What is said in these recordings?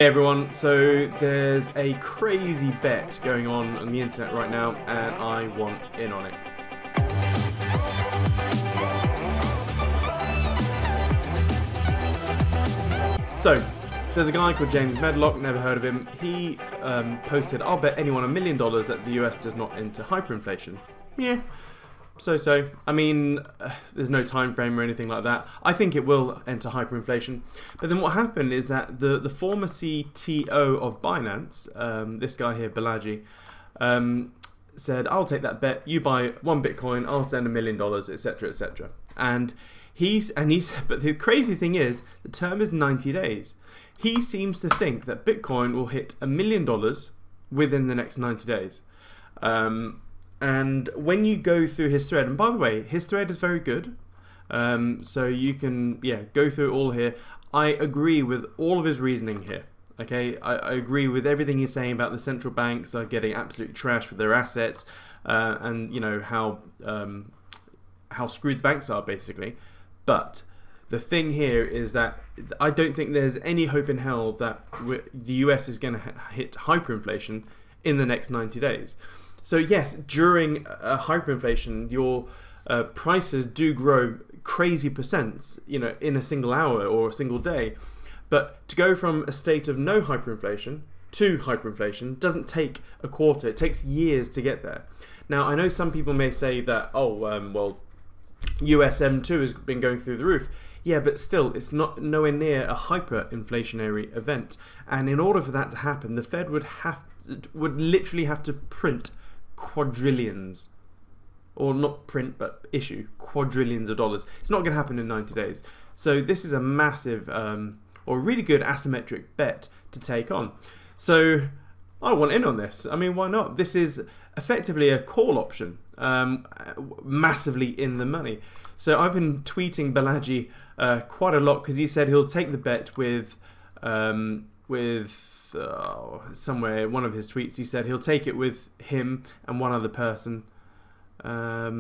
Hey everyone, so there's a crazy bet going on the internet right now and I want in on it. So, there's a guy called James Medlock, never heard of him. He posted, I'll bet anyone $1 million that the US does not enter hyperinflation. Yeah, so. I mean, there's no time frame or anything like that. I think it will enter hyperinflation. But then what happened is that the former CTO of Binance, this guy here, Balaji, said, I'll take that bet. You buy one Bitcoin, I'll send $1 million, etc., etc. And he's, but the crazy thing is, the term is 90 days. He seems to think that Bitcoin will hit $1 million within the next 90 days. And when you go through his thread, and by the way, his thread is very good, so you can, go through it all here. I agree with all of his reasoning here. Okay, I agree with everything he's saying about the central banks are getting absolutely trashed with their assets, and you know how screwed the banks are basically. But the thing here is that I don't think there's any hope in hell that the US is going to hit hyperinflation in the next 90 days. So yes, during hyperinflation, your prices do grow crazy percents, in a single hour or a single day. But to go from a state of no hyperinflation to hyperinflation doesn't take a quarter. It takes years to get there. Now, I know some people may say that, USM2 has been going through the roof. Yeah, but still, it's not nowhere near a hyperinflationary event. And in order for that to happen, the Fed would literally have to print quadrillions, or not print but issue quadrillions of dollars. It's not going to happen in 90 days. So this is a massive or really good asymmetric bet to take on. So I want in on this. I mean, why not? This is effectively a call option, massively in the money. So I've been tweeting Balaji quite a lot because he said he'll take the bet with somewhere, one of his tweets, he said he'll take it with him and one other person. I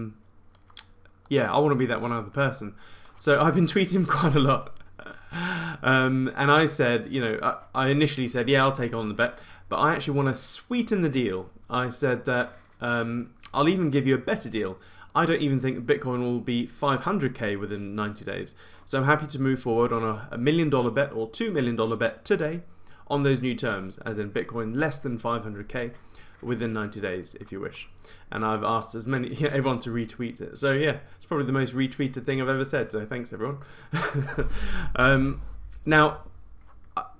want to be that one other person. So I've been tweeting him quite a lot. And I said, I initially said, I'll take on the bet, but I actually want to sweeten the deal. I said that I'll even give you a better deal. I don't even think Bitcoin will be 500k within 90 days. So I'm happy to move forward on a $1 million bet or $2 million bet today on those new terms, as in Bitcoin less than 500k within 90 days, if you wish. And I've asked everyone to retweet it. So yeah, it's probably the most retweeted thing I've ever said. So thanks everyone. Now,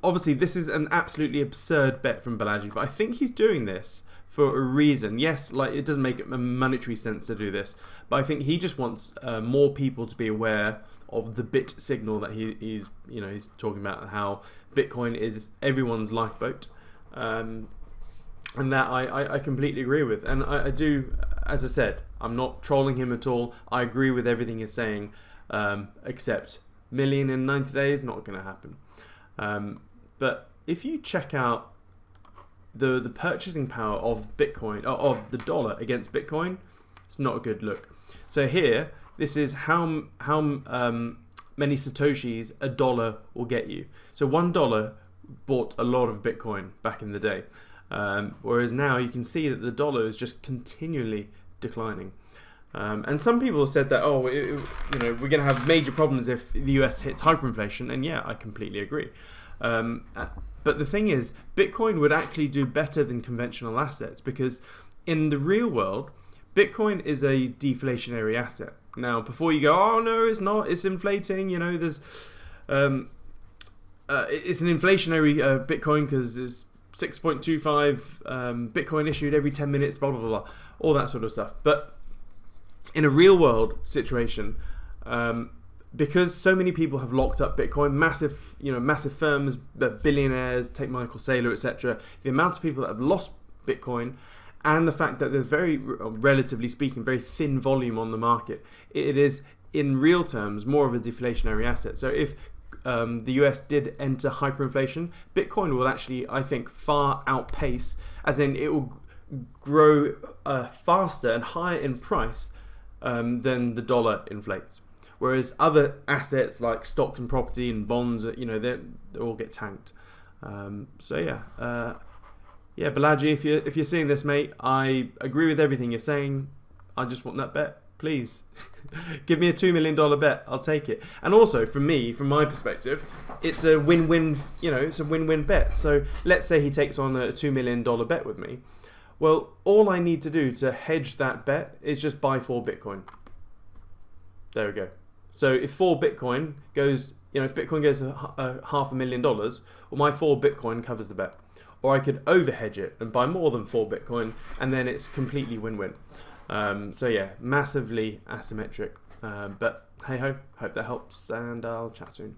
obviously this is an absolutely absurd bet from Balaji, but I think he's doing this for a reason. Yes, it doesn't make monetary sense to do this, but I think he just wants more people to be aware of the bit signal that he's talking about, how Bitcoin is everyone's lifeboat, and that I completely agree with. And I do, as I said, I'm not trolling him at all. I agree with everything he's saying, except million in 90 days, not going to happen. But if you check out the purchasing power of Bitcoin, of the dollar against Bitcoin, it's not a good look. So here, this is how many Satoshis a dollar will get you. So $1 bought a lot of Bitcoin back in the day, whereas now you can see that the dollar is just continually declining. And some people have said that, we're going to have major problems if the US hits hyperinflation, and yeah, I completely agree. But the thing is, Bitcoin would actually do better than conventional assets, because in the real world, Bitcoin is a deflationary asset. Now, before you go, oh no, it's not, it's inflating, there's it's an inflationary Bitcoin because it's 6.25 Bitcoin issued every 10 minutes, blah, blah, blah, blah, all that sort of stuff. But in a real world situation, because so many people have locked up Bitcoin, massive firms, billionaires, take Michael Saylor, etc., the amount of people that have lost Bitcoin, and the fact that there's relatively speaking, very thin volume on the market, it is, in real terms, more of a deflationary asset. So if the US did enter hyperinflation, Bitcoin will actually, I think, far outpace, as in it will grow faster and higher in price than the dollar inflates. Whereas other assets like stocks and property and bonds, they all get tanked. So yeah, Balaji, if you're seeing this, mate, I agree with everything you're saying. I just want that bet, please. Give me a $2 million bet. I'll take it. And also, from my perspective, it's a win-win. It's a win-win bet. So let's say he takes on a $2 million bet with me. Well, all I need to do to hedge that bet is just buy 4 Bitcoin. There we go. So if 4 Bitcoin goes, if Bitcoin goes $500,000, well, my 4 Bitcoin covers the bet. Or I could overhedge it and buy more than 4 Bitcoin, and then it's completely win-win. So yeah, massively asymmetric. But hey ho, hope that helps, and I'll chat soon.